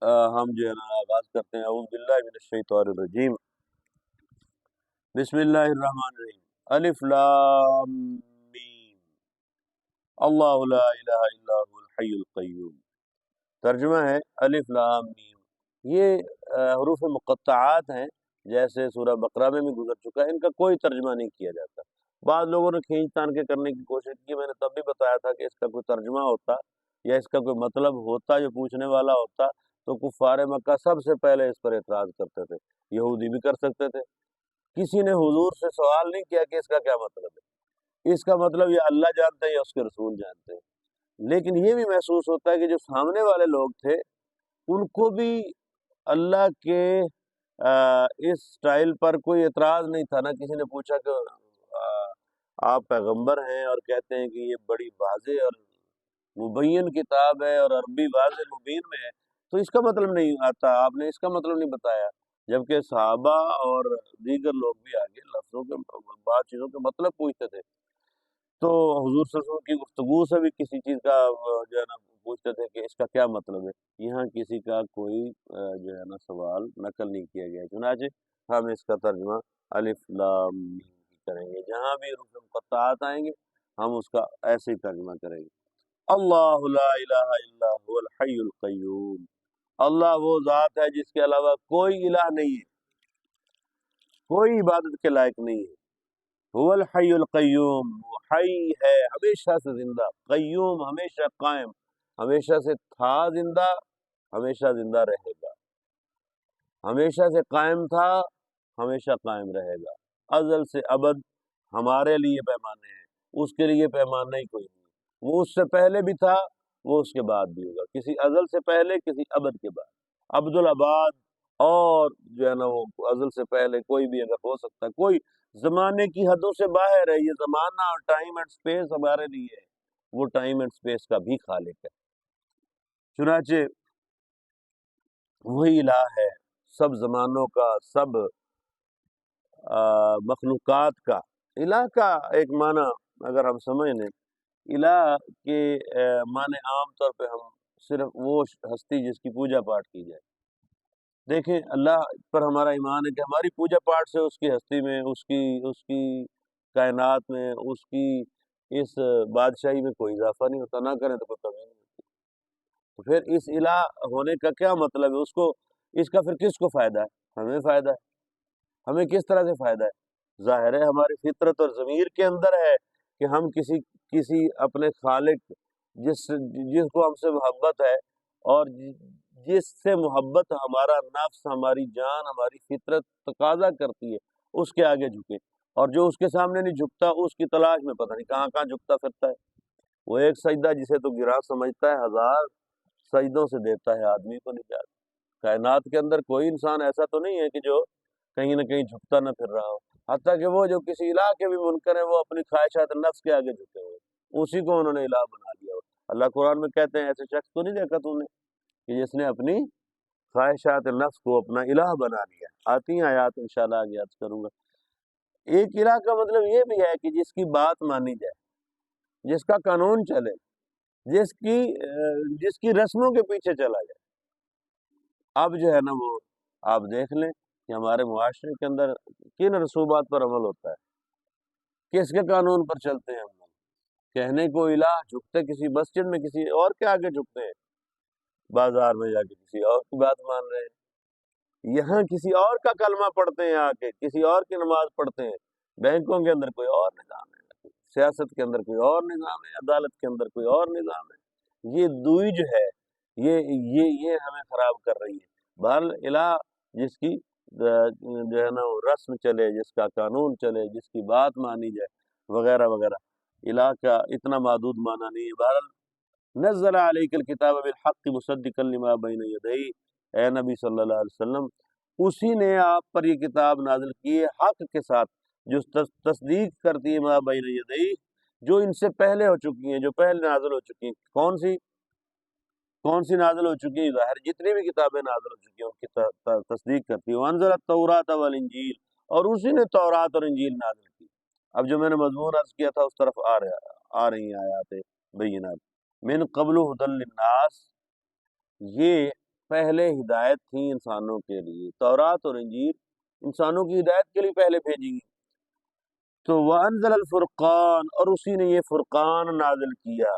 ہم جو ہے نا آغاز کرتے ہیں اعوذ باللہ من الشیطان الرجیم، بسم اللہ الرحمن الرحیم۔ الف لام میم، اللہ لا الہ الا هو الحی القیوم۔ ترجمہ ہے الف لام میم، یہ حروف مقطعات ہیں، جیسے سورہ بقرہ میں بھی گزر چکا ہے، ان کا کوئی ترجمہ نہیں کیا جاتا۔ بعض لوگوں نے کھینچ تان کے کرنے کی کوشش کی، میں نے تب بھی بتایا تھا کہ اس کا کوئی ترجمہ ہوتا یا اس کا کوئی مطلب ہوتا جو پوچھنے والا ہوتا تو کفار مکہ سب سے پہلے اس پر اعتراض کرتے تھے، یہودی بھی کر سکتے تھے۔ کسی نے حضور سے سوال نہیں کیا کہ اس کا کیا مطلب ہے، اس کا مطلب یا اللہ جانتے ہیں یا اس کے رسول جانتے ہیں۔ لیکن یہ بھی محسوس ہوتا ہے کہ جو سامنے والے لوگ تھے ان کو بھی اللہ کے اس سٹائل پر کوئی اعتراض نہیں تھا۔ نہ کسی نے پوچھا کہ آپ پیغمبر ہیں اور کہتے ہیں کہ یہ بڑی واضح اور مبین کتاب ہے اور عربی واضح مبین میں ہے، تو اس کا مطلب نہیں آتا، آپ نے اس کا مطلب نہیں بتایا۔ جبکہ صحابہ اور دیگر لوگ بھی آگے لفظوں کے بعض چیزوں کے مطلب پوچھتے تھے، تو حضور صلی اللہ علیہ وسلم کی گفتگو سے بھی کسی چیز کا جو ہے نا پوچھتے تھے کہ اس کا کیا مطلب ہے۔ یہاں کسی کا کوئی جو ہے نا سوال نقل نہیں کیا گیا، چنانچہ ہم اس کا ترجمہ الف لام میم کریں گے، جہاں بھی حروف مقطعات آئیں گے ہم اس کا ایسے ہی ترجمہ کریں گے۔ اللہ لا الہ الا هو الحی القیوم، اللہ وہ ذات ہے جس کے علاوہ کوئی الہ نہیں ہے، کوئی عبادت کے لائق نہیں ہے۔ هو الحی القیوم، وہ حی ہے ہمیشہ سے زندہ، قیوم ہمیشہ قائم، ہمیشہ سے تھا زندہ، ہمیشہ زندہ رہے گا، ہمیشہ سے قائم تھا، ہمیشہ قائم رہے گا، ازل سے ابد ہمارے لیے پیمانے ہیں، اس کے لیے پیمانہ ہی کوئی نہیں۔ وہ اس سے پہلے بھی تھا، وہ اس کے بعد بھی ہوگا، کسی ازل سے پہلے کسی ابد کے بعد، عبد العباد، اور جو ہے نا وہ ازل سے پہلے کوئی بھی اگر ہو سکتا ہے، کوئی زمانے کی حدوں سے باہر ہے، یہ زمانہ اور ٹائم اینڈ سپیس ہمارے لیے ہے، وہ ٹائم اینڈ سپیس کا بھی خالق ہے۔ چنانچہ وہی الہ ہے سب زمانوں کا، سب مخلوقات کا۔ الہ کا ایک معنی اگر ہم سمجھ لیں، الہ کے معنی عام طور پہ ہم صرف وہ ہستی جس کی پوجا پاٹ کی جائے۔ دیکھیں اللہ پر ہمارا ایمان ہے کہ ہماری پوجا پاٹ سے اس کی ہستی میں، اس کی کائنات میں، اس کی اس بادشاہی میں کوئی اضافہ نہیں ہوتا، نہ کریں تو کوئی کمی نہیں ہوتی۔ تو پھر اس الہ ہونے کا کیا مطلب ہے؟ اس کا پھر کس کو فائدہ ہے؟ ہمیں فائدہ ہے۔ ہمیں کس طرح سے فائدہ ہے؟ ظاہر ہے ہماری فطرت اور ضمیر کے اندر ہے کہ ہم کسی اپنے خالق جس کو ہم سے محبت ہے اور جس سے محبت ہمارا نفس، ہماری جان، ہماری فطرت تقاضا کرتی ہے، اس کے آگے جھکے، اور جو اس کے سامنے نہیں جھکتا اس کی تلاش میں پتہ نہیں کہاں کہاں جھکتا پھرتا ہے۔ وہ ایک سجدہ جسے تو گراں سمجھتا ہے، ہزار سجدوں سے دیتا ہے آدمی کو نجات۔ کائنات کے اندر کوئی انسان ایسا تو نہیں ہے کہ جو کہیں نہ کہیں جھکتا نہ پھر رہا ہو، حتیٰ کہ وہ جو کسی الہ کے بھی منکر ہیں وہ اپنی خواہشات نفس کے آگے جھکے ہوئے، اسی کو انہوں نے الہ بنا لیا ہو۔ اللہ قرآن میں کہتے ہیں ایسے شخص کو نہیں دیکھا تو نے کہ جس نے اپنی خواہشات نفس کو اپنا الہ بنا لیا۔ آتی ہیں آیات انشاءاللہ آگے یاد کروں گا۔ ایک الہ کا مطلب یہ بھی ہے کہ جس کی بات مانی جائے، جس کا قانون چلے، جس کی رسموں کے پیچھے چلا جائے۔ اب جو ہے نا وہ آپ دیکھ لیں کہ ہمارے معاشرے کے اندر کن رسومات پر عمل ہوتا ہے، کس کے قانون پر چلتے ہیں ہم لوگ۔ کہنے کو الہ، جھکتے کسی مسجد میں کسی اور کے آگے جھکتے ہیں، بازار میں جا کے کسی اور کی بات مان رہے ہیں، یہاں کسی اور کا کلمہ پڑھتے ہیں، آ کے کسی اور کی نماز پڑھتے ہیں، بینکوں کے اندر کوئی اور نظام ہے، سیاست کے اندر کوئی اور نظام ہے، عدالت کے اندر کوئی اور نظام ہے۔ یہ دوئی جو ہے یہ ہمیں خراب کر رہی ہے۔ بہرحال الہ جس کی جو ہے نا وہ رسم چلے، جس کا قانون چلے، جس کی بات مانی جائے وغیرہ وغیرہ، الہ کا اتنا محدود معنی نہیں ہے۔ بہرحال نزل علیک الکتاب بالحق مصدقا لما بین یدیہ، اے نبی صلی اللہ علیہ وسلم، اسی نے آپ پر یہ کتاب نازل کی ہے حق کے ساتھ، جو تصدیق کرتی ہے ما بین یدیہ، جو ان سے پہلے ہو چکی ہیں، جو پہلے نازل ہو چکی ہیں۔ کون سی نازل ہو چکی ہیں؟ ظاہر جتنی بھی کتابیں نازل ہو چکی ہیں ان کی تصدیق کرتی ہے۔ وانزل التوراۃ والانجیل، اور اسی نے تورات اور انجیل نازل کی۔ اب جو میں نے مضمون عرض کیا تھا اس طرف آ رہی ہیں آیات بینات۔ من قبل ھدی للناس، یہ پہلے ہدایت تھی انسانوں کے لیے، تورات اور انجیل انسانوں کی ہدایت کے لیے پہلے بھیجی گئی۔ تو وَأَنزَلَ الْفُرْقَانَ، اور اسی نے یہ فرقان نازل کیا،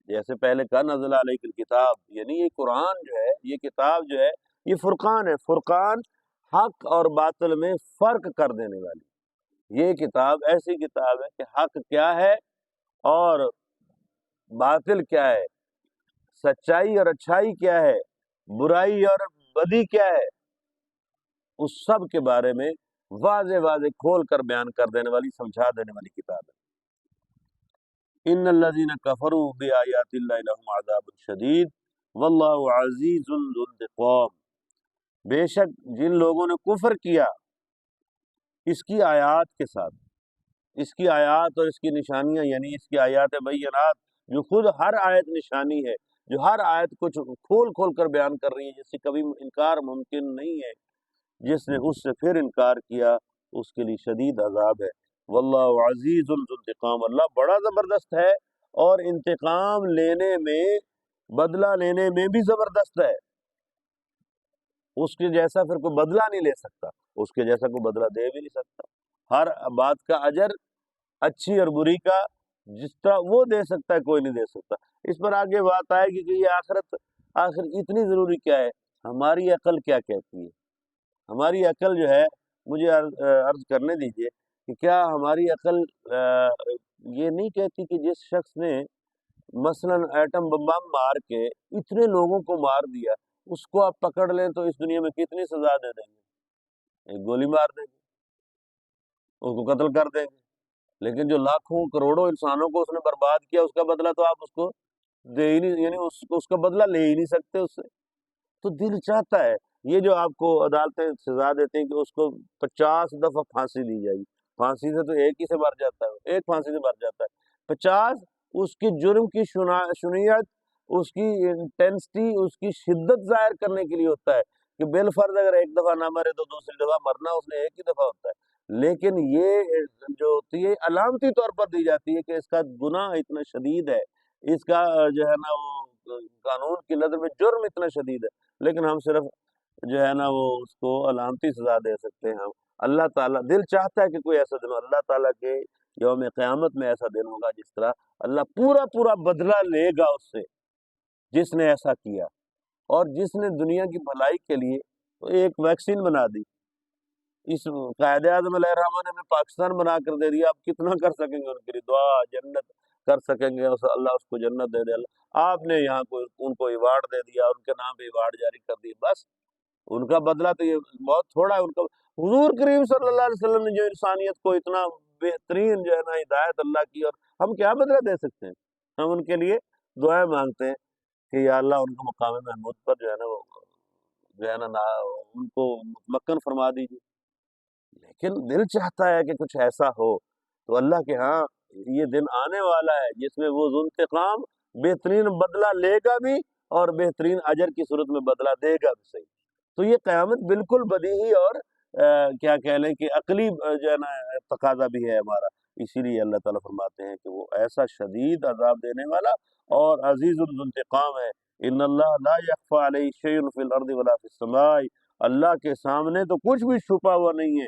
جیسے پہلے کہا نزل علیک الکتاب، یعنی یہ قرآن جو ہے، یہ کتاب جو ہے، یہ فرقان ہے۔ فرقان حق اور باطل میں فرق کر دینے والی یہ کتاب ایسی کتاب ہے کہ حق کیا ہے اور باطل کیا ہے، سچائی اور اچھائی کیا ہے، برائی اور بدی کیا ہے، اس سب کے بارے میں واضح واضح کھول کر بیان کر دینے والی، سمجھا دینے والی کتاب ہے۔ ان الذين كفروا بآيات الله لهم عذاب شدید واللہ عزیز ذو انتقام، بے شک جن لوگوں نے کفر کیا اس کی آیات کے ساتھ، اس کی آیات اور اس کی نشانیاں، یعنی اس کی آیات بینات جو خود ہر آیت نشانی ہے، جو ہر آیت کو کھول کھول کر بیان کر رہی ہے، جس سے کبھی انکار ممکن نہیں ہے، جس نے اس سے پھر انکار کیا اس کے لیے شدید عذاب ہے۔ واللہ عزیز ذو انتقام، اللہ بڑا زبردست ہے اور انتقام لینے میں، بدلہ لینے میں بھی زبردست ہے۔ اس کے جیسا پھر کوئی بدلہ نہیں لے سکتا، اس کے جیسا کوئی بدلہ دے بھی نہیں سکتا۔ ہر بات کا اجر، اچھی اور بری کا جس طرح وہ دے سکتا ہے کوئی نہیں دے سکتا۔ اس پر آگے بات آئے گی کہ یہ آخرت آخر اتنی ضروری کیا ہے، ہماری عقل کیا کہتی ہے۔ ہماری عقل جو ہے، مجھے عرض کرنے دیجئے کہ کیا ہماری عقل یہ نہیں کہتی کہ جس شخص نے مثلاً ایٹم بم مار کے اتنے لوگوں کو مار دیا، اس کو آپ پکڑ لیں تو اس دنیا میں کتنی سزا دے دیں گے؟ ایک گولی مار دیں گے، اس کو قتل کر دیں گے۔ لیکن جو لاکھوں کروڑوں انسانوں کو اس نے برباد کیا، اس کا بدلہ تو آپ اس کو دے ہی نہیں، یعنی اس کا بدلہ لے ہی نہیں سکتے اس سے۔ تو دل چاہتا ہے، یہ جو آپ کو عدالتیں سزا دیتے ہیں کہ اس کو 50 دفعہ پھانسی دی جائے گی، پھانسی سے تو ایک ہی سے مر جاتا ہے، ایک پھانسی سے مر جاتا ہے، 50 اس کی جرم کی شنیعت، اس کی انٹینسٹی، اس کی شدت ظاہر کرنے کے لیے ہوتا ہے کہ بالفرض اگر ایک دفعہ نہ مرے تو دوسری دفعہ مرنا اس نے ایک ہی دفعہ ہوتا ہے۔ لیکن یہ جو ہوتی ہے علامتی طور پر دی جاتی ہے کہ اس کا گناہ اتنا شدید ہے، اس کا جو ہے نا وہ قانون کی نظر میں جرم اتنا شدید ہے، لیکن ہم صرف جو ہے نا وہ اس کو علامتی سزا دے سکتے ہیں۔ ہم اللہ تعالیٰ، دل چاہتا ہے کہ کوئی ایسا دن ہو، اللہ تعالیٰ کے یوم قیامت میں ایسا دن ہوگا جس طرح اللہ پورا پورا بدلہ لے گا اس سے جس نے ایسا کیا، اور جس نے دنیا کی بھلائی کے لیے ایک ویکسین بنا دی۔ اس قائد اعظم علیہ الرحمٰن نے ہمیں پاکستان بنا کر دے دیا، آپ کتنا کر سکیں گے ان کے لیے دعا، جنت کر سکیں گے، اللہ اس کو جنت دے دے۔ اللہ آپ نے یہاں کو ان کو ایوارڈ دے دیا، ان کے نام پہ ایوارڈ جاری کر دیے، بس ان کا بدلہ تو یہ بہت تھوڑا ہے۔ ان کا حضور کریم صلی اللہ علیہ وسلم نے جو انسانیت کو اتنا بہترین جو ہے نا ہدایت اللہ کی، اور ہم کیا بدلہ دے سکتے ہیں؟ ہم ان کے لیے دعائیں مانگتے ہیں کہ یا اللہ ان کو مقام محمود پر جو ہے نا وہ جو ہے نا ان کو مکن فرما دیجیے۔ لیکن دل چاہتا ہے کہ کچھ ایسا ہو، تو اللہ کے ہاں یہ دن آنے والا ہے جس میں وہ ذو انتقام بہترین بدلہ لے گا بھی اور بہترین اجر کی صورت میں بدلہ دے گا بھی صحیح۔ تو یہ قیامت بالکل بدیہی اور کیا کہہ لیں کہ عقلی جو ہے نا تقاضا بھی ہے ہمارا، اسی لیے اللہ تعالیٰ فرماتے ہیں کہ وہ ایسا شدید عذاب دینے والا اور عزیز ذو انتقام ہے۔ ان اللہ لا یخفی علیہ شیء فی الارض ولا فی السماء، اللہ کے سامنے تو کچھ بھی چھپا ہوا نہیں ہے،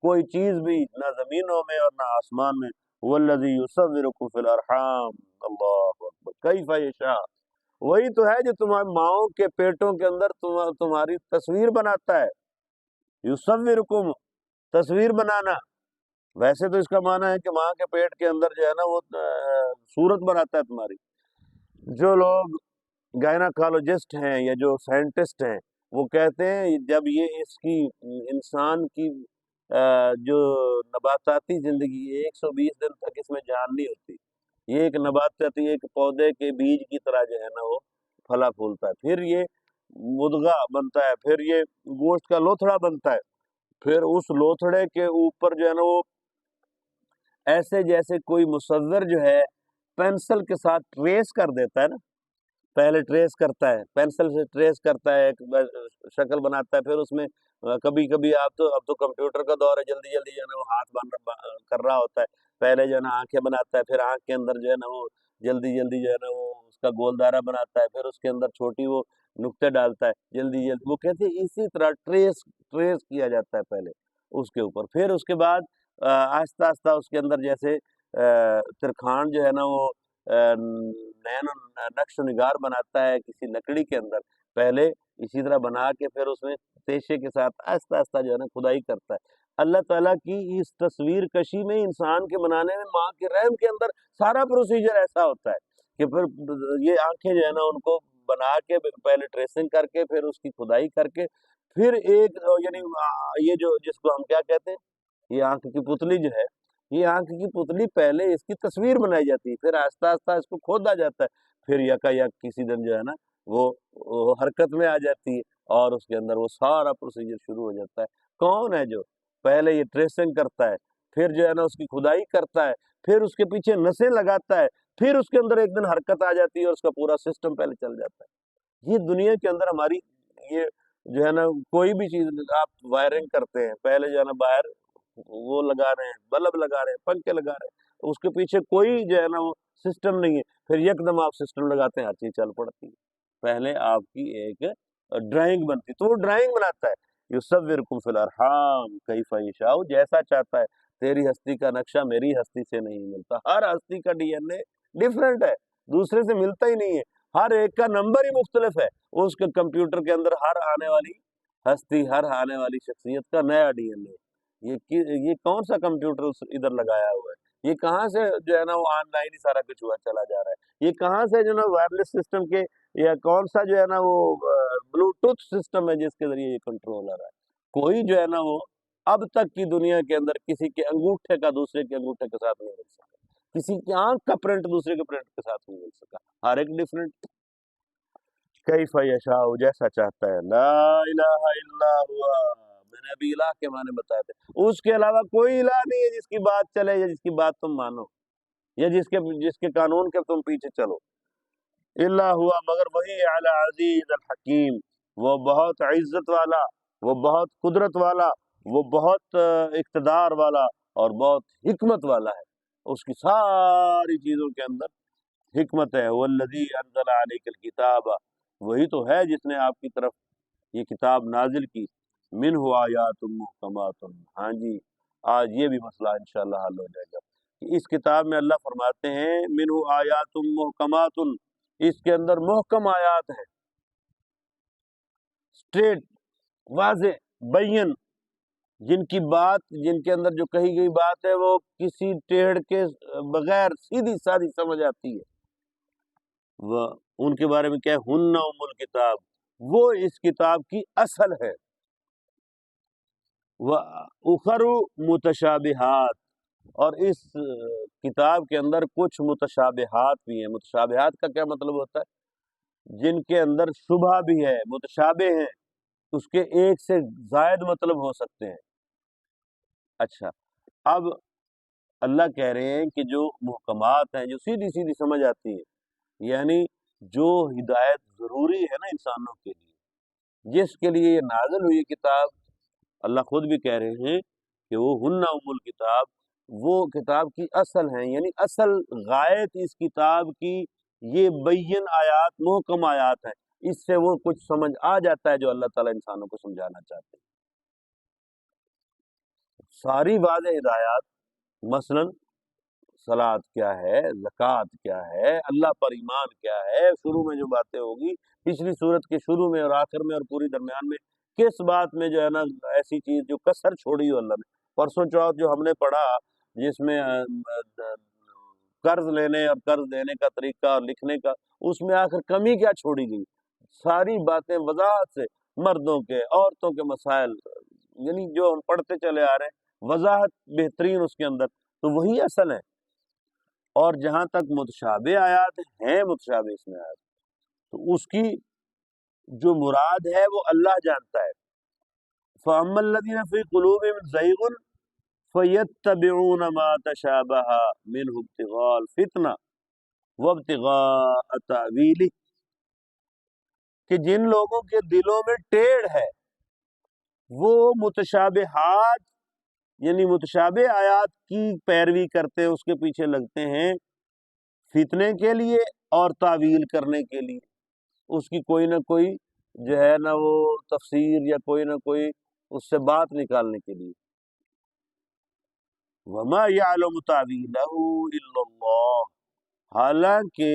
کوئی چیز بھی، نہ زمینوں میں اور نہ آسمان میں۔ هو الذی یصورکم فی الارحام، اللہ اکبر، کیف یشاء، وہی تو ہے جو تمہاری ماؤں کے پیٹوں کے اندر تمہاری تصویر بناتا ہے۔ یصورکم، تصویر بنانا، ویسے تو اس کا معنی ہے کہ ماں کے پیٹ کے اندر جو ہے نا وہ صورت بناتا ہے تمہاری۔ جو لوگ گائناکالوجسٹ ہیں یا جو سائنٹسٹ ہیں وہ کہتے ہیں جب یہ اس کی انسان کی جو نباتاتی زندگی 120 دن تک اس میں جان نہیں ہوتی، یہ ایک نباتاتی ایک پودے کے بیج کی طرح جو ہے نا وہ پھلا پھولتا ہے، پھر یہ مدغہ بنتا ہے، پھر یہ گوشت کا لوتھڑا بنتا ہے، پھر اس لوتھڑے کے اوپر جو ہے نا وہ ایسے جیسے کوئی مصور جو ہے پینسل کے ساتھ ٹریس کر دیتا ہے نا، پہلے ٹریس کرتا ہے، پینسل سے ٹریس کرتا ہے، ایک شکل بناتا ہے، پھر اس میں کبھی کبھی اب تو کمپیوٹر کا دور ہے، جلدی جلدی جو ہے نا وہ ہاتھ کر رہا ہوتا ہے، پہلے جو ہے نا آنکھیں بناتا ہے، پھر آنکھ کے اندر جو ہے نا وہ جلدی جلدی جو ہے نا وہ اس کا گول دائرہ بناتا ہے، پھر اس کے اندر چھوٹی وہ نقطے ڈالتا ہے جلدی جلدی، وہ کہتے ہیں اسی طرح ٹریس کیا جاتا ہے پہلے اس کے اوپر، پھر اس کے بعد آہستہ آہستہ اس کے اندر جیسے ترکھان جو ہے نا وہ نین نقش و نگار بناتا ہے کسی لکڑی کے اندر، پہلے اسی طرح بنا کے پھر اس میں تیشے کے ساتھ آہستہ آہستہ جو ہے نا کھدائی کرتا ہے۔ اللہ تعالیٰ کی اس تصویر کشی میں، انسان کے بنانے میں، ماں کے رحم کے اندر سارا پروسیجر ایسا ہوتا ہے کہ پھر یہ آنکھیں جو ہے نا ان کو بنا کے پہلے ٹریسنگ کر کے پھر اس کی کھدائی کر کے پھر ایک یعنی یہ جو جس کو ہم کیا کہتے ہیں، یہ آنکھ کی پتلی جو ہے، یہ آنکھ کی پتلی پہلے اس کی تصویر بنائی جاتی ہے، پھر آہستہ آہستہ اس کو کھودا جاتا ہے، پھر یکا یک کسی دن جو ہے نا وہ حرکت میں آ جاتی ہے اور اس کے اندر وہ سارا پروسیجر شروع ہو جاتا ہے۔ کون ہے جو پہلے یہ ٹریسنگ کرتا ہے، پھر جو ہے نا اس کی کھدائی کرتا ہے، پھر اس کے پیچھے نسیں لگاتا ہے، پھر اس کے اندر ایک دن حرکت آ جاتی ہے اور اس کا پورا سسٹم پہلے چل جاتا ہے۔ یہ دنیا کے اندر ہماری یہ جو ہے نا کوئی بھی چیز آپ وائرنگ کرتے ہیں، پہلے جو ہے نا باہر وہ لگا رہے ہیں، بلب لگا رہے ہیں، پنکھے لگا رہے ہیں، اس کے پیچھے کوئی جو ہے نا وہ سسٹم نہیں ہے، پھر یک دم آپ سسٹم لگاتے ہیں، ہر چیز چل پڑتی ہے۔ پہلے آپ کی ایک ڈرائنگ بنتی، تو وہ ڈرائنگ بناتا ہے، یصورکم فی الارحام کیف یشاء، جیسا چاہتا ہے۔ تیری ہستی کا نقشہ میری ہستی سے نہیں ملتا، ہر ہستی کا ڈی این اے ڈفرینٹ ہے، دوسرے سے ملتا ہی نہیں ہے، ہر ایک کا نمبر ہی مختلف ہے، اس کے کمپیوٹر کے اندر ہر آنے والی ہستی، ہر آنے والی شخصیت کا نیا ڈی این اے۔ یہ کون سا کمپیوٹر ادھر لگایا ہوا ہے، یہ کہاں سے جو ہے نا وہ آن لائن ہی سارا کچھ ہوا چلا جا رہا ہے، یہ کہاں سے جو ہے نا وائرلیس سسٹم کے، یا کون سا جو ہے نا وہ بلوٹوتھ سسٹم ہے جس کے ذریعے یہ کنٹرول ہو رہا ہے۔ کوئی جو ہے نا وہ اب تک کی دنیا کے اندر کسی کے انگوٹھے کا دوسرے کے انگوٹھے کے ساتھ نہیں مل سکا، کسی کی آنکھ کا پرنٹ دوسرے کے پرنٹ کے ساتھ نہیں مل سکا، ہر ایک ڈفرینٹ۔ کیف یشاء، جیسا چاہتا ہے، لا الہ الا ہوا، میں نے ابھی الہ کے معنی بتائے تھے، اس کے علاوہ کوئی الہ نہیں ہے جس کی بات چلے یا جس کی بات تم مانو یا جس کے قانون کے تم پیچھے چلو، الا ہوا، مگر وہی، العزیز الحکیم، وہ بہت عزت والا، وہ بہت قدرت والا، وہ بہت اقتدار والا اور بہت حکمت والا ہے، اس کی ساری چیزوں کے اندر حکمت ہے۔ والذی انزل علیک الکتاب، وہی تو ہے جس نے آپ کی طرف یہ کتاب نازل کی، منہ آیات محکمات، ہاں جی آج یہ بھی مسئلہ انشاءاللہ حل ہو جائے گا کہ اس کتاب میں اللہ فرماتے ہیں منہ آیات محکمات، اس کے اندر محکم آیات ہیں، اسٹریٹ، واضح، بین، جن کے اندر جو کہی گئی بات ہے وہ کسی ٹیڑھ کے بغیر سیدھی سادھی سمجھ آتی ہے، وہ ان کے بارے میں کیا ہے، ہن ام الکتاب، وہ اس کتاب کی اصل ہے، وَأُخَرُ متشابہات، اور اس کتاب کے اندر کچھ متشابہات بھی ہیں۔ متشابہات کا کیا مطلب ہوتا ہے؟ جن کے اندر شبہ بھی ہے، متشابہ ہیں، اس کے ایک سے زائد مطلب ہو سکتے ہیں۔ اچھا، اب اللہ کہہ رہے ہیں کہ جو محکمات ہیں، جو سیدھی سیدھی سمجھ آتی ہے، یعنی جو ہدایت ضروری ہے نا انسانوں کے لیے، جس کے لیے یہ نازل ہوئی کتاب، اللہ خود بھی کہہ رہے ہیں کہ وہ ہن ام الکتاب، وہ کتاب کی اصل ہیں، یعنی اصل غایت اس کتاب کی یہ بین آیات، محکم آیات ہیں، اس سے وہ کچھ سمجھ آ جاتا ہے جو اللہ تعالیٰ انسانوں کو سمجھانا چاہتے ہیں۔ ساری واضح ہدایات، مثلاً صلاۃ کیا ہے، زکوٰۃ کیا ہے، اللہ پر ایمان کیا ہے، شروع میں جو باتیں ہوگی، پچھلی صورت کے شروع میں اور آخر میں اور پوری درمیان میں کس بات میں جو ہے نا ایسی چیز جو کسر چھوڑی ہو اللہ نے۔ پرسوں چوتھ جو ہم نے پڑھا جس میں قرض لینے اور قرض دینے کا طریقہ اور لکھنے کا، اس میں آخر کمی کیا چھوڑی گئی، ساری باتیں وضاحت سے، مردوں کے، عورتوں کے مسائل، یعنی جو ہم پڑھتے چلے آ رہے ہیں، وضاحت بہترین اس کے اندر، تو وہی اصل ہے۔ اور جہاں تک متشابہ آیات ہیں، متشابہ اس میں آیات، تو اس کی جو مراد ہے وہ اللہ جانتا ہے۔ فَأَمَّا الَّذِينَ فِي قُلُوبِهِمْ زَيْغٌ فَيَتَّبِعُونَ مَا تَشَابَهَ مِنْهُ ابْتِغَاءَ الْفِتْنَةِ وَابْتِغَاءَ تَأْوِيلِهِ، کہ جن لوگوں کے دلوں میں ٹیڑھ ہے وہ متشابہات یعنی متشابہ آیات کی پیروی کرتے ہیں، اس کے پیچھے لگتے ہیں فتنے کے لیے اور تعویل کرنے کے لیے، اس کی کوئی نہ کوئی جو ہے نا وہ تفسیر یا کوئی نہ کوئی اس سے بات نکالنے کے لیے. وَمَا يَعْلَمُ تَعْوِيلَهُ إِلَّا اللَّهُ، حالانکہ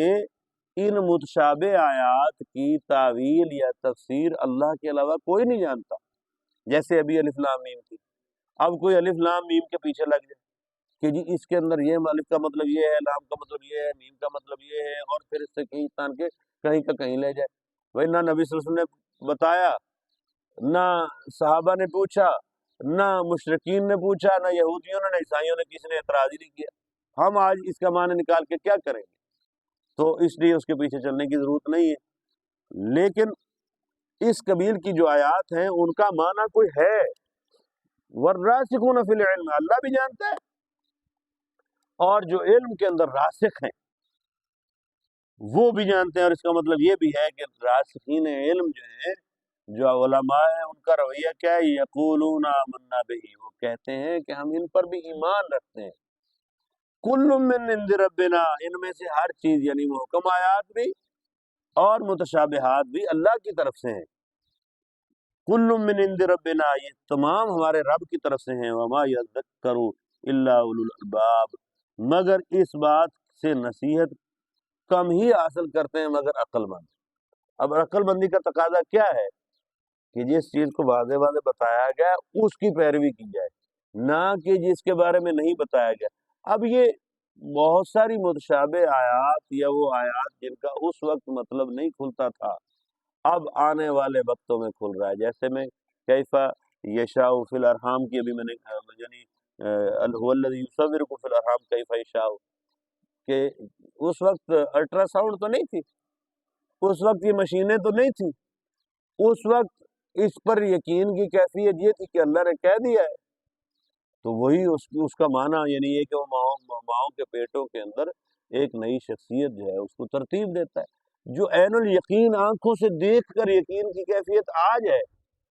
ان متشابہ آیات کی تعویل یا تفسیر اللہ کے علاوہ کوئی نہیں جانتا. جیسے ابھی الف لام میم کی، اب کوئی الف لام میم کے پیچھے لگ جائے کہ جی اس کے اندر یہ الف کا مطلب یہ ہے، لام کا مطلب یہ ہے، میم کا مطلب یہ ہے، اور پھر اس سے کہیں تان کے کہیں کا کہیں لے جائے. بھائی نہ نبی صلی اللہ علیہ وسلم نے بتایا، نہ صحابہ نے پوچھا، نہ مشرکین نے پوچھا، نہ یہودیوں نے، نہ عیسائیوں نے، کسی نے اعتراض ہی نہیں کیا. ہم آج اس کا معنی نکال کے کیا کریں گے؟ تو اس لیے اس کے پیچھے چلنے کی ضرورت نہیں ہے. لیکن اس قبیل کی جو آیات ہیں ان کا معنی کوئی ہے. والراسخون فی العلم، اللہ بھی جانتا ہے، اور جو علم کے اندر راسخ ہیں وہ بھی جانتے ہیں. اور اس کا مطلب یہ بھی ہے کہ راسخین علم جو ہیں، جو علماء ہیں، ان کا رویہ کیا ہے؟ یقولون آمنا بہ، وہ کہتے ہیں کہ ہم ان پر بھی ایمان رکھتے ہیں. کل من عند ربنا، ان میں سے ہر چیز یعنی محکم آیات بھی اور متشابہات بھی اللہ کی طرف سے ہیں. کل من عند ربنا، یہ تمام ہمارے رب کی طرف سے ہیں. وما یذکر الا اولو الالباب، مگر اس بات سے نصیحت کم ہی حاصل کرتے ہیں مگر عقل مند. اب عقل مندی کا تقاضا کیا ہے؟ کہ جس چیز کو واضح واضح بتایا گیا اس کی پیروی کی جائے، نہ کہ جس کے بارے میں نہیں بتایا گیا. اب یہ بہت ساری متشابہ آیات یا وہ آیات جن کا اس وقت مطلب نہیں کھلتا تھا، اب آنے والے وقتوں میں کھل رہا ہے. جیسے میں کیفا یشاء فی الارحام کی ابھی میں نے یعنی هو الذی یصورکم فی الارحام کیفا یشاء، کہ اس وقت الٹرا ساؤنڈ تو نہیں تھی، اس وقت یہ مشینیں تو نہیں تھی، اس وقت اس پر یقین کی کیفیت یہ تھی کہ اللہ نے کہہ دیا ہے. تو وہی اس کا معنی یعنی یہ کہ وہ ماؤں کے پیٹوں کے اندر ایک نئی شخصیت جو ہے اس کو ترتیب دیتا ہے. جو عین الیقین آنکھوں سے دیکھ کر یقین کی کیفیت آ جائے،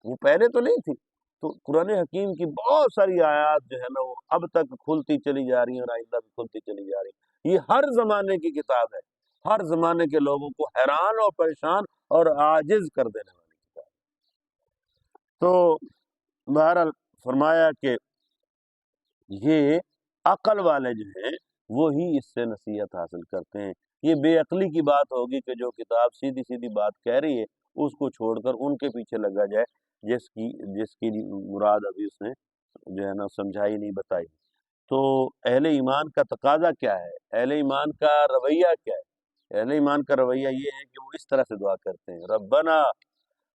وہ پہلے تو نہیں تھی. تو قرآن حکیم کی بہت ساری آیات جو ہے نا وہ اب تک کھلتی چلی جا رہی ہیں اور آئندہ بھی کھلتی چلی جا رہی ہیں. یہ ہر زمانے کی کتاب ہے، ہر زمانے کے لوگوں کو حیران اور پریشان اور عاجز کر دینے والی کتاب. تو بہرحال فرمایا کہ یہ عقل والے جو ہیں وہی اس سے نصیحت حاصل کرتے ہیں. یہ بے عقلی کی بات ہوگی کہ جو کتاب سیدھی سیدھی بات کہہ رہی ہے اس کو چھوڑ کر ان کے پیچھے لگا جائے جس کی مراد ابھی اس نے جو ہے نا سمجھائی نہیں، بتائی. تو اہل ایمان کا تقاضا کیا ہے؟ اہل ایمان کا رویہ کیا ہے؟ اہل ایمان کا رویہ یہ ہے کہ وہ اس طرح سے دعا کرتے ہیں: ربنا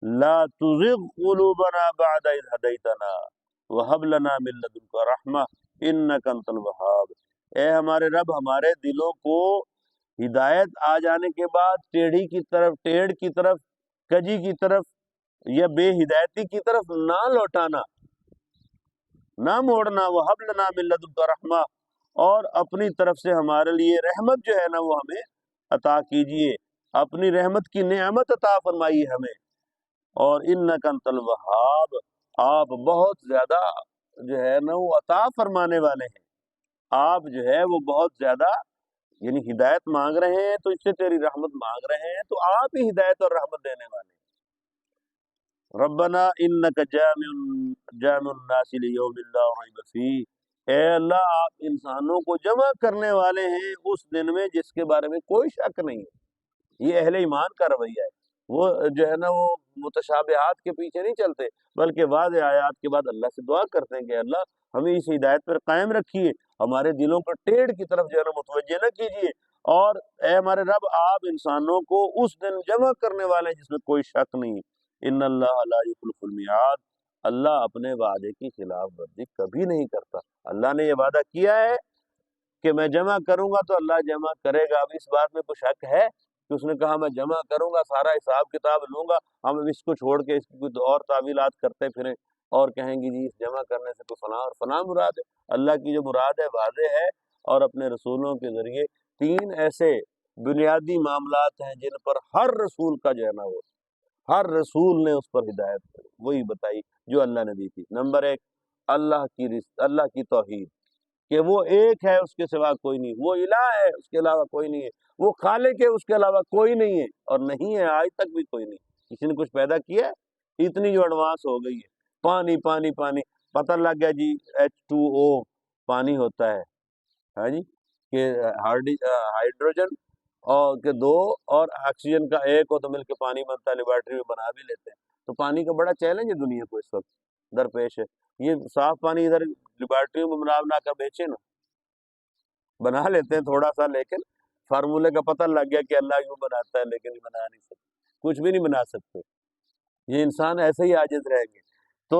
لا تزغ قلوبنا بعد اذ ہدیتنا وہب لنا من لدنک رحمہ انک انت الوہاب. اے ہمارے رب، ہمارے دلوں کو ہدایت آ جانے کے بعد ٹیڑھی کی طرف، ٹیڑھ کی طرف، کجی کی طرف یا بے ہدایتی کی طرف نہ لوٹانا، نہ موڑنا. وہب لنا من لدنک رحمہ، اور اپنی طرف سے ہمارے لیے رحمت جو ہے نا وہ ہمیں عطا کیجئے، اپنی رحمت کی نعمت عطا فرمائیے ہمیں. اور انک انت الوہاب، آپ بہت زیادہ جو ہے نا وہ عطا فرمانے والے ہیں. آپ جو ہے وہ بہت زیادہ یعنی ہدایت مانگ رہے ہیں تو اس سے تیری رحمت مانگ رہے ہیں، تو آپ ہی ہدایت اور رحمت دینے والے ہیں. ربنا انک جامع الناس لیوم لا ریب فیہ، اے اللہ آپ انسانوں کو جمع کرنے والے ہیں اس دن میں جس کے بارے میں کوئی شک نہیں ہے. یہ اہل ایمان کا رویہ ہے. وہ جو ہے نا وہ متشابہات کے پیچھے نہیں چلتے، بلکہ واضح آیات کے بعد اللہ سے دعا کرتے ہیں کہ اللہ ہمیں اس ہدایت پر قائم رکھیے، ہمارے دلوں کو ٹیڑھ کی طرف جو ہے نا متوجہ نہ کیجیے. اور اے ہمارے رب، آپ انسانوں کو اس دن جمع کرنے والے ہیں جس میں کوئی شک نہیں. ان اللہ لا یخلف المیعاد، اللہ اپنے وعدے کی خلاف ورزی کبھی نہیں کرتا. اللہ نے یہ وعدہ کیا ہے کہ میں جمع کروں گا تو اللہ جمع کرے گا. اب اس بات میں کچھ شک ہے کہ اس نے کہا میں جمع کروں گا، سارا حساب کتاب لوں گا، ہم اس کو چھوڑ کے اس کی کچھ اور تعویلات کرتے پھریں اور کہیں گے جی اس جمع کرنے سے تو فلاں اور فلاں مراد ہے؟ اللہ کی جو مراد ہے واضح ہے، اور اپنے رسولوں کے ذریعے 3 ایسے بنیادی معاملات ہیں جن پر ہر رسول کا جو ہے نا وہ ہر رسول نے اس پر ہدایت وہی بتائی جو اللہ نے دی تھی. نمبر 1 اللہ کی توحید، کہ وہ ایک ہے، اس کے سوا کوئی نہیں، وہ الہ ہے، اس کے علاوہ کوئی نہیں ہے، وہ خالق ہے، اس کے علاوہ کوئی نہیں ہے، اور نہیں ہے آج تک بھی کوئی نہیں۔ کسی نے کچھ پیدا کیا ہے؟ اتنی جو ایڈوانس ہو گئی ہے، پانی پانی پانی، پتہ لگ گیا جی H2O پانی ہوتا ہے، ہاں جی، کہ ہائیڈروجن اور کے دو اور آکسیجن کا ایک ہو تو مل کے پانی بنتا ہے، لیبارٹری میں بنا بھی لیتے ہیں۔ تو پانی کا بڑا چیلنج ہے دنیا کو اس وقت درپیش ہے۔ یہ صاف پانی ادھر لیبارٹری میں بنا کر بیچے نا، بنا لیتے ہیں تھوڑا سا، لیکن فارمولے کا پتہ لگ گیا کہ اللہ کیوں بناتا ہے، لیکن بنا نہیں سکتے، کچھ بھی نہیں بنا سکتے۔ یہ انسان ایسے ہی عاجز رہیں گے۔ تو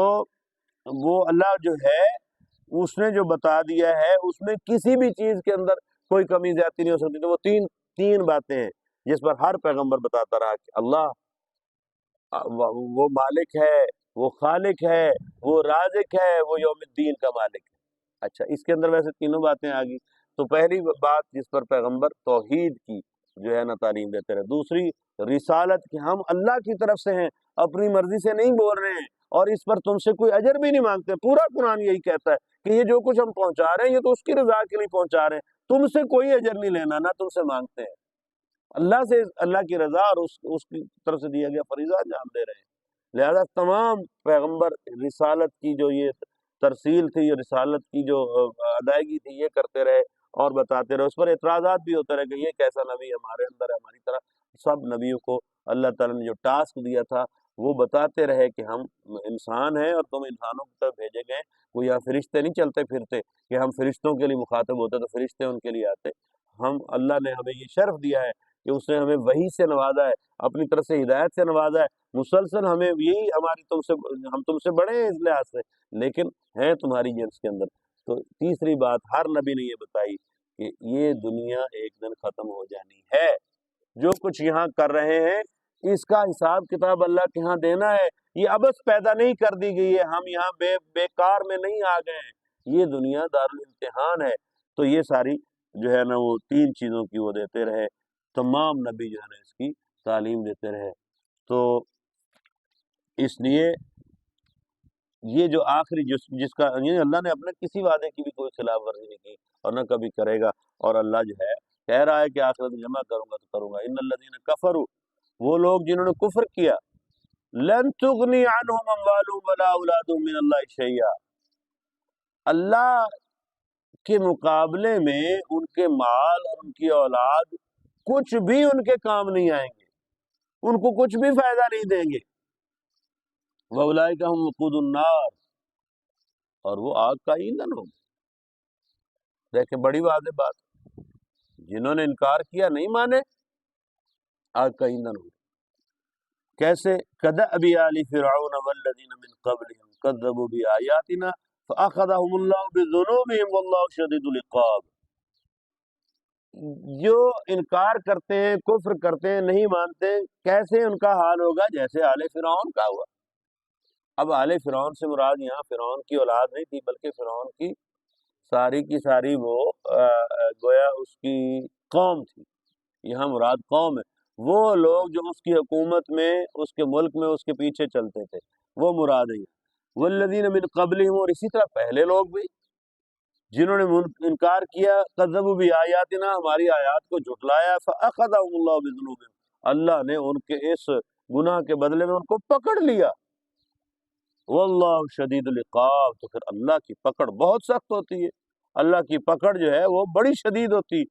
وہ اللہ جو ہے اس نے جو بتا دیا ہے، اس میں کسی بھی چیز کے اندر کوئی کمی زیادتی نہیں ہو سکتی۔ تو وہ تین باتیں ہیں جس پر ہر پیغمبر بتاتا رہا کہ اللہ وہ مالک ہے، وہ خالق ہے، وہ رازق ہے، وہ یوم الدین کا مالک ہے۔ اچھا، اس کے اندر ویسے تینوں باتیں آ گئی۔ تو پہلی بات جس پر پیغمبر توحید کی جو ہے نا تعلیم دیتے رہے، دوسری رسالت کہ ہم اللہ کی طرف سے ہیں، اپنی مرضی سے نہیں بول رہے ہیں، اور اس پر تم سے کوئی اجر بھی نہیں مانگتے۔ پورا قرآن یہی کہتا ہے کہ یہ جو کچھ ہم پہنچا رہے ہیں یہ تو اس کی رضا کے لیے پہنچا رہے ہیں، تم سے کوئی اجر نہیں لینا، نہ تم سے مانگتے ہیں، اللہ سے اللہ کی رضا اور اس کی طرف سے دیا گیا فریضہ انجام دے رہے ہیں۔ لہذا تمام پیغمبر رسالت کی جو یہ ترسیل تھی، یہ رسالت کی جو ادائیگی تھی، یہ کرتے رہے اور بتاتے رہے۔ اس پر اعتراضات بھی ہوتے رہے کہ یہ کیسا نبی ہمارے اندر ہے، ہماری طرح سب نبیوں کو اللہ تعالیٰ نے جو ٹاسک دیا تھا وہ بتاتے رہے کہ ہم انسان ہیں اور تم انسانوں کی طرف بھیجے گئے، کوئی یہاں فرشتے نہیں چلتے پھرتے کہ ہم فرشتوں کے لیے مخاطب ہوتے تو فرشتے ان کے لیے آتے۔ ہم اللہ نے ہمیں یہ شرف دیا ہے کہ اس نے ہمیں وحی سے نوازا ہے، اپنی طرف سے ہدایت سے نوازا ہے، مسلسل ہمیں یہی ہماری ہم تم سے بڑے ہیں اس لحاظ سے، لیکن ہیں تمہاری جنس کے اندر۔ تو تیسری بات ہر نبی نے یہ بتائی کہ یہ دنیا ایک دن ختم ہو جانی ہے، جو کچھ یہاں کر رہے ہیں اس کا حساب کتاب اللہ کے ہاں دینا ہے۔ یہ ابس پیدا نہیں کر دی گئی ہے، ہم یہاں بیکار میں نہیں آ گئے ہیں، یہ دنیا دارالامتحان ہے۔ تو یہ ساری جو ہے نا وہ تین چیزوں کی وہ دیتے رہے، تمام نبی جو ہے نا اس کی تعلیم دیتے رہے۔ تو اس لیے یہ جو آخری جس کا اللہ نے اپنے کسی وعدے کی بھی کوئی خلاف ورزی نہیں کی اور نہ کبھی کرے گا، اور اللہ جو ہے کہہ رہا ہے کہ آخرت جمع کروں گا تو کروں گا۔ ان الذین کفروا، وہ لوگ جنہوں نے کفر کیا، لن تغنی عنہم اموالہم ولا اولادہم من اللہ شیئا، اللہ کے مقابلے میں ان کے مال اور ان کی اولاد کچھ بھی ان کے کام نہیں آئیں گے، ان کو کچھ بھی فائدہ نہیں دیں گے۔ وَأُولَٰئِکَ هُمْ وَقُودُ النَّارِ، اور وہ آگ کا ایندھن ہوں گے۔ دیکھیں بڑی واضح بات، جنہوں نے انکار کیا، نہیں مانے، آگ کا ایندھن ہوں گے۔ کیسے؟ كَدَأْبِ آلِ فِرْعَوْنَ وَالَّذِينَ مِن قَبْلِهِمْ كَذَّبُوا بِآيَاتِنَا فَأَخَذَهُمُ اللَّهُ بِذُنُوبِهِمْ وَاللَّهُ شَدِيدُ الْعِقَابِ۔ جو انکار کرتے ہیں، کفر کرتے ہیں، نہیں مانتے، کیسے ان کا حال ہوگا؟ جیسے آل فرعون کا ہوا۔ اب آل فرعون سے مراد یہاں فرعون کی اولاد نہیں تھی، بلکہ فرعون کی ساری وہ گویا اس کی قوم تھی۔ یہاں مراد قوم ہے، وہ لوگ جو اس کی حکومت میں، اس کے ملک میں اس کے پیچھے چلتے تھے، وہ مراد ہے۔ والذین من قبلہم، اور اسی طرح پہلے لوگ بھی جنہوں نے انکار کیا، کذبوا بآیاتنا، ہماری آیات کو جھٹلایا، فأخذہم اللہ بذنوبہم، اللہ نے ان کے اس گناہ کے بدلے میں ان کو پکڑ لیا۔ واللہ شدید العقاب، تو پھر اللہ کی پکڑ بہت سخت ہوتی ہے، اللہ کی پکڑ جو ہے وہ بڑی شدید ہوتی۔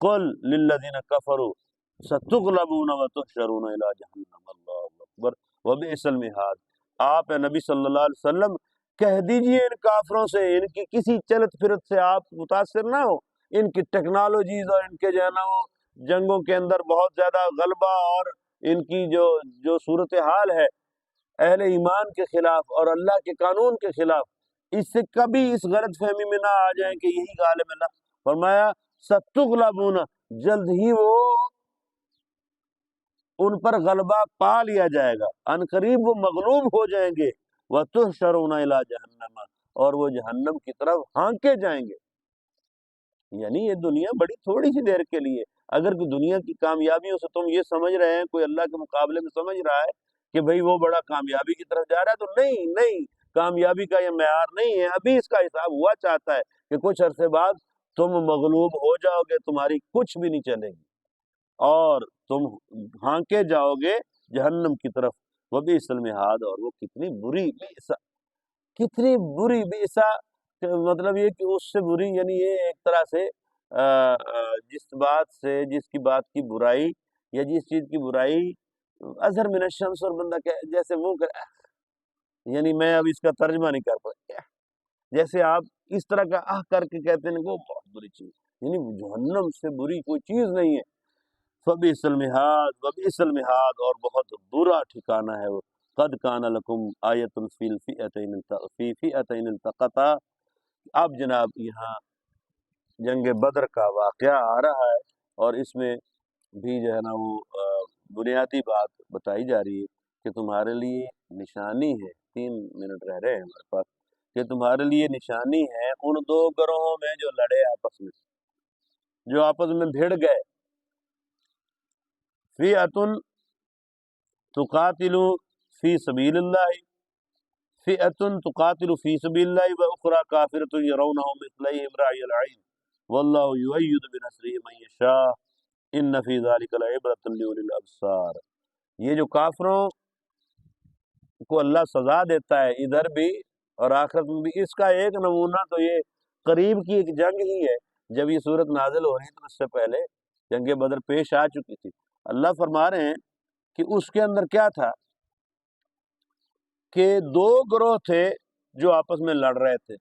قل للذین کفروا ستغلبون وتحشرون الی جہنم، اللہ اکبر وبئس المہاد۔ آپ نبی صلی اللہ علیہ وسلم کہہ دیجئے ان کافروں سے، ان کی کسی چلت پھرت سے آپ متاثر نہ ہو، ان کی ٹیکنالوجیز اور ان کے جو ہے نا وہ جنگوں کے اندر بہت زیادہ غلبہ، اور ان کی جو صورتحال ہے اہل ایمان کے خلاف اور اللہ کے قانون کے خلاف، اس سے کبھی اس غلط فہمی میں نہ آ جائیں کہ یہی غالب ہے۔ فرمایا ستغلبون، جلد ہی وہ ان پر غلبہ پا لیا جائے گا، ان قریب وہ مغلوب ہو جائیں گے۔ وتحشرون الی جہنم، اور وہ جہنم کی طرف ہانکے جائیں گے۔ یعنی یہ دنیا بڑی تھوڑی سی دیر کے لیے، اگر کوئی دنیا کی کامیابیوں سے تم یہ سمجھ رہے ہیں، کوئی اللہ کے مقابلے میں سمجھ رہا ہے کہ بھئی وہ بڑا کامیابی کی طرف جا رہا ہے، تو نہیں، کامیابی کا یہ معیار نہیں ہے. ابھی اس کا حساب ہوا چاہتا ہے کہ کچھ عرصے بعد تم مغلوب ہو جاؤ گے، تمہاری کچھ بھی نہیں چلے گی اور تم ہانکے جاؤ گے جہنم کی طرف. وبئس المہاد، اور وہ کتنی بری، کتنی بری بئسا، مطلب یہ کہ اس سے بری، یعنی یہ ایک طرح سے جس کی بات کی برائی یا جس چیز کی برائی اظہر من الشمس، اور بندہ جیسے منہ کر، یعنی میں اب اس کا ترجمہ نہیں کر پاتا، جیسے آپ اس طرح کا کر کے کہتے ہیں وہ بہت بری چیز، یعنی جہنم سے بری کوئی چیز نہیں ہے. فبئس المہاد، وبئس المہاد، اور بہت برا ٹھکانہ ہے وہ. قد کان لکم آیۃ فی فئتین التقطا. اب جناب یہاں جنگ بدر کا واقعہ آ رہا ہے، اور اس میں بھی جو ہے نا وہ بنیادی بات بتائی جا رہی ہے کہ تمہارے لیے نشانی ہے. 3 منٹ رہ رہے ہیں ہمارے پاس، کہ تمہارے لیے نشانی ہے ان دو گروہوں میں جو لڑے آپس میں، جو آپس میں بھیڑ گئے. فئۃ تقاتل فی سبیل اللہ، فئۃ تقاتل فی سبیل اللہ واخری کافرۃ یرونہم مثلیہم رأی العین واللہ یؤید بنصرہ من یشاء ان فی ذلک لعبرۃ لأولی الابصار. یہ جو کافروں کو اللہ سزا دیتا ہے ادھر بھی اور آخرت میں بھی، اس کا ایک نمونہ تو یہ قریب کی ایک جنگ ہی ہے. جب یہ صورت نازل ہو رہی تو اس سے پہلے جنگ بدر پیش آ چکی تھی. اللہ فرما رہے ہیں کہ اس کے اندر کیا تھا کہ 2 گروہ تھے جو آپس میں لڑ رہے تھے.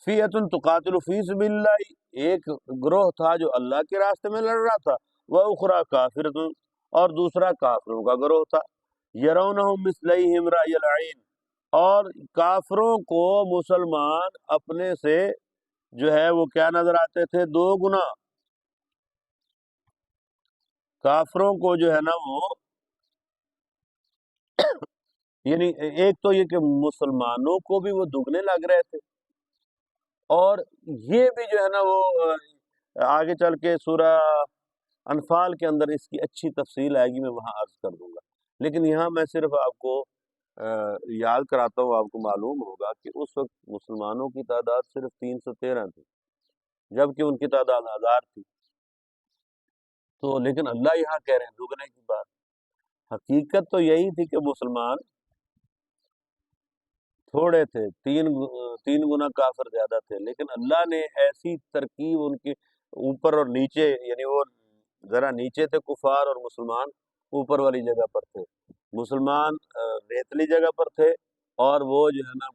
فئۃ تقاتل فی سبیل اللہ، ایک گروہ تھا جو اللہ کے راستے میں لڑ رہا تھا، واخری کافرۃ، اور دوسرا کافروں کا گروہ تھا. یرونہم مثلیہم رأی العین، اور کافروں کو مسلمان اپنے سے جو ہے وہ کیا نظر آتے تھے؟ 2 گنا. کافروں کو جو ہے نا وہ یعنی ایک تو یہ کہ مسلمانوں کو بھی وہ دگنے لگ رہے تھے، اور یہ بھی جو ہے نا وہ آگے چل کے سورہ انفال کے اندر اس کی اچھی تفصیل آئے گی، میں وہاں عرض کر دوں گا. لیکن یہاں میں صرف آپ کو یاد کراتا ہوں، آپ کو معلوم ہوگا کہ اس وقت مسلمانوں کی تعداد صرف 313 تھی، جبکہ ان کی تعداد 1000 تھی. تو لیکن اللہ یہاں کہہ رہے ہیں دگنے کی بات. حقیقت تو یہی تھی کہ مسلمان تھوڑے تھے، 3 گنا کافر زیادہ تھے، لیکن اللہ نے ایسی ترکیب ان کے اوپر اور نیچے، یعنی وہ ذرا نیچے تھے کفار اور مسلمان اوپر والی جگہ پر تھے. مسلمان ریتلی جگہ پر تھے اور وہ جو ہے نا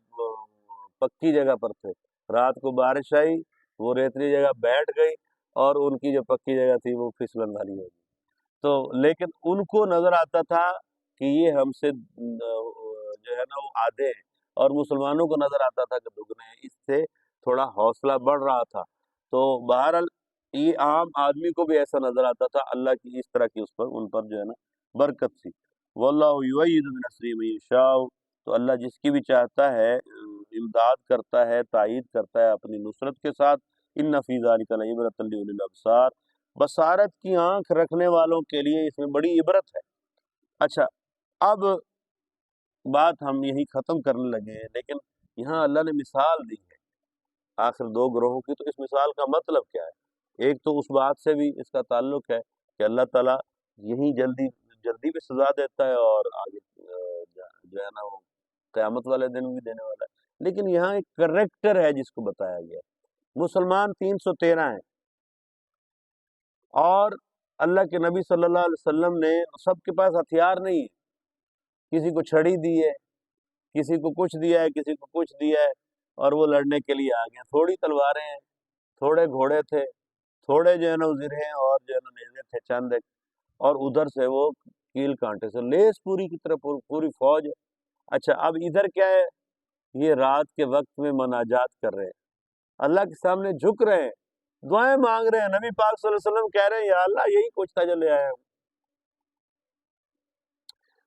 پکی جگہ پر تھے. رات کو بارش آئی، وہ ریتلی جگہ بیٹھ گئی اور ان کی جو پکی جگہ تھی وہ پھسلن والی ہو گئی. تو لیکن ان کو نظر آتا تھا کہ یہ ہم سے جو ہے نا وہ آدھے ہیں، اور مسلمانوں کو نظر آتا تھا کہ دگنے ہیں. اس سے تھوڑا حوصلہ بڑھ رہا تھا. تو بہرحال یہ عام آدمی کو بھی ایسا نظر آتا تھا. اللہ کی اس طرح کی ان پر جو ہے نا برکت تھی. واللہ یؤید بنصرہ من یشاء، تو اللہ جس کی بھی چاہتا ہے امداد کرتا ہے، تائید کرتا ہے اپنی نصرت کے ساتھ. ان فی ذلک لعبرۃ لأولی الابصار، بصارت کی آنکھ رکھنے والوں کے لیے اس میں بڑی عبرت ہے. اچھا، اب بات ہم یہی ختم کرنے لگے ہیں، لیکن یہاں اللہ نے مثال دی ہے آخر 2 گروہوں کی. تو اس مثال کا مطلب کیا ہے؟ ایک تو اس بات سے بھی اس کا تعلق ہے کہ اللہ تعالیٰ یہی جلدی بھی سزا دیتا ہے اور آگے جو ہے نا وہ قیامت والے دن بھی دینے والا ہے. لیکن یہاں ایک کریکٹر ہے جس کو بتایا گیا. مسلمان 313 ہیں، اور اللہ کے نبی صلی اللہ علیہ وسلم نے سب کے پاس ہتھیار نہیں ہے. کسی کو چھڑی دی ہے، کسی کو کچھ دیا ہے، کسی کو کچھ دیا ہے، اور وہ لڑنے کے لیے آ گئے. تھوڑی تلواریں ہیں، تھوڑے گھوڑے تھے، تھوڑے جو ہے نا زرہیں اور جو ہے نا نیزے تھے چند ایک، اور ادھر سے وہ کیل کانٹے سے لیس پوری کی طرح پوری فوج ہے. اچھا، اب ادھر کیا ہے؟ یہ رات کے وقت میں مناجات کر رہے ہیں، اللہ کے سامنے جھک رہے ہیں، دعائیں مانگ رہے ہیں. نبی پاک صلی اللہ علیہ وسلم کہہ رہے ہیں یا اللہ یہی کچھ تھا جو لے آیا ہوں.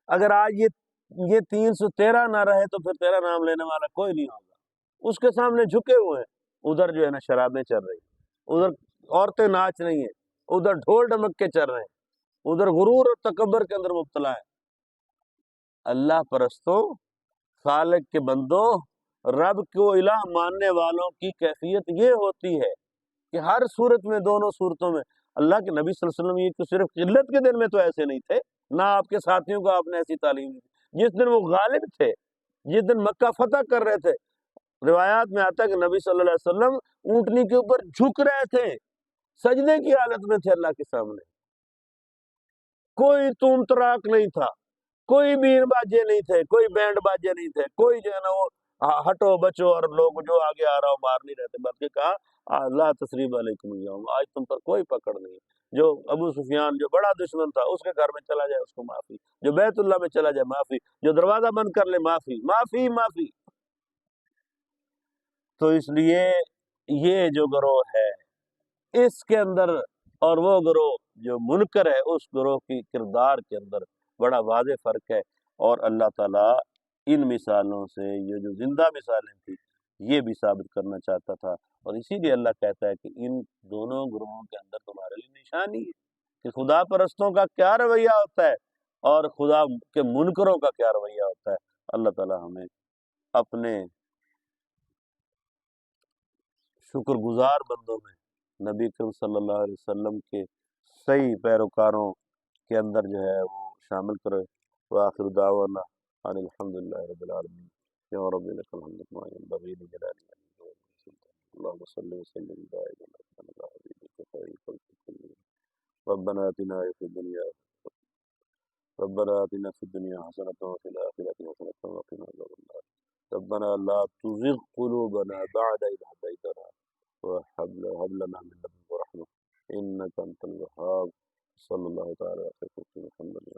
اگر آج یہ 313 نہ رہے تو پھر تیرا نام لینے والا کوئی نہیں ہوگا. اس کے سامنے جھکے ہوئے ہیں. ادھر جو ہے نا شرابیں چل رہی ہیں، ادھر عورتیں ناچ رہی ہیں، ادھر ڈھول ڈمک کے چل رہے ہیں، ادھر غرور اور تکبر کے اندر مبتلا ہے. اللہ پرستوں خالق کے بندوں، رب کو الہ ماننے والوں کی کیفیت یہ ہوتی ہے کہ ہر صورت میں، دونوں صورتوں میں اللہ کے نبی صلی اللہ علیہ وسلم یہ تو صرف قلت کے دن میں تو ایسے نہیں تھے، نہ آپ کے ساتھیوں کو آپ نے ایسی تعلیم دی، جس دن وہ غالب تھے، جس دن مکہ فتح کر رہے تھے، روایات میں آتا ہے کہ نبی صلی اللہ علیہ وسلم اونٹنی کے اوپر جھک رہے تھے، سجدے کی حالت میں تھے اللہ کے سامنے، کوئی توم تراک نہیں تھا، کوئی بین باجے نہیں تھے، کوئی بینڈ باجے نہیں تھے، کوئی جو ہے نا وہ ہٹو بچو اور لوگ جو آگے آ رہا ہو مار نہیں رہتے، بلکہ کہا اللہ تسریب علیکم اليوم، آج تم پر کوئی پکڑ نہیں، جو ابو سفیان جو بڑا دشمن تھا اس کے گھر میں چلا جائے اس کو معافی، جو بیت اللہ میں چلا جائے معافی، جو دروازہ بند کر لے معافی، معافی معافی۔ تو اس لیے یہ جو گروہ ہے اس کے اندر، اور وہ گروہ جو منکر ہے اس گروہ کی کردار کے اندر بڑا واضح فرق ہے، اور اللہ تعالیٰ ان مثالوں سے، یہ جو زندہ مثالیں تھیں، یہ بھی ثابت کرنا چاہتا تھا، اور اسی لیے اللہ کہتا ہے کہ ان دونوں گروہوں کے اندر تمہارے لیے نشانی ہے کہ خدا پرستوں کا کیا رویہ ہوتا ہے اور خدا کے منکروں کا کیا رویہ ہوتا ہے۔ اللہ تعالیٰ ہمیں اپنے شکر گزار بندوں میں نبی کریم صلی اللہ علیہ وسلم کے صحیح پیروکاروں کے اندر جو ہے وہ شامل کرے۔ وآخر دعوانا ان الحمد للہ رب العالمین، یا رب لک الحمد کما ينبغي لجلال وجهك وعظمت اللهم صل وسلم دائما على حبيبك خير الخلق كلهم. ربنا آتنا في الدنيا حسنة وفي الآخرة حسنة وقنا عذاب النار. ربنا لا تزغ قلوبنا بعد إذ هديتنا وهب لنا من لدنك رحمة إنك أنت الوهاب. صلى الله تعالى على سيدنا محمد.